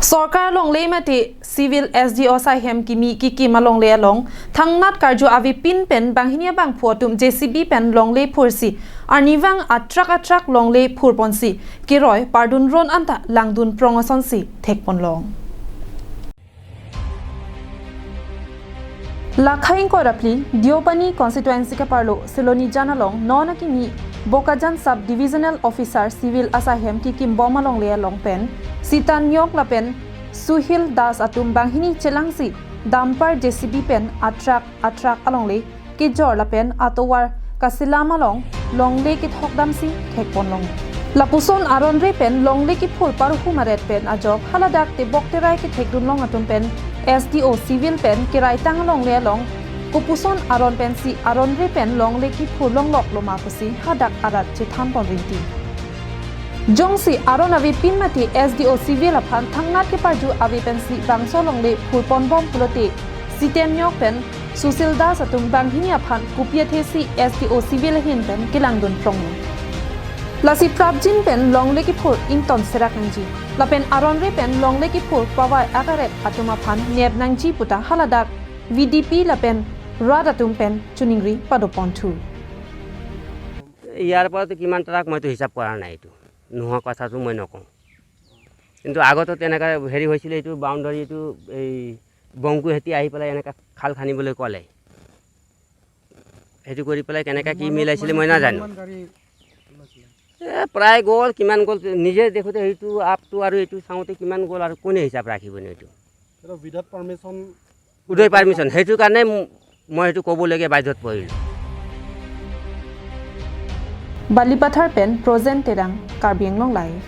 Sorkar long le mati civil SDO sai hem kimi kiki malong le long thangnat karju avi pin pen banghinia bang photum JCB pen long le phursi arniwang atrak long le phurponsi kiroi pardun ron anta langdun prongoson si thekpon long Lakhain ko rapli Diopani constituency ka parlo Siloni janalong nona kimi Bokajan sub divisional officer civil asahem ki kim bomalong le long pen Sitan Nyok la pen Suhil Das atum banghini chelangsi dampar JCB pen atrak along le ki jor la pen atowar kasilama long le ki thokdam si thekpon long Lapuson aron re pen long le ki phul par humaret pen ajok haladak te bokterai ki thekdun long atum pen SDO civil pen kirai tang long le long Kupuson aron pen si aron re pen long le ki phul long lok loma pusi hadak arat chitham pon rinti Jongsi aron avi pinmati SDO civil aphan thangnat ke parju avi pen si bangso long le phul pon bom pulote Sitem Nyok pen Susil Das atum banghini aphan kupia thesi SDO civil hin pen kilangdun prong Lasi Prabjin pen long le ki phul inton serak nangji la pen aron re pen long le ki phul pawai akaret atuma phan neb nangji puta haladak VDP la pen radatum pen chuningri padopon thu ইয়াৰ পৰা কিমান truck মইতো হিচাপ কৰা নাই এইটো নোহোৱা কথাটো মই নকওঁ কিন্তু আগতো তেনেকা হেৰি হৈছিল এইটো বাউণ্ডাৰী এইটো এই বংকু হেতি আহি পেলাই এনেকা খাল খানিবলৈ ক'লে হেতু কৰি পেলাই কেনেকা কি মিলাইছিল মই নাজানো প্ৰায় গ'ল কিমান গ'ল নিজে দেখোতে এইটো আপটো আৰু এইটো চাওঁতে কিমান গ'ল আৰু কোনে হিচাপ ৰাখিবনে এইটো উইদাউট পাৰমিশন উইদাউট পাৰমিশন সেইটো কাৰণে মই এইটো ক'বলগীয়া বাধ্যত পৰিলোঁ Balipathar pen Prozen Terang Karbi Anglong Live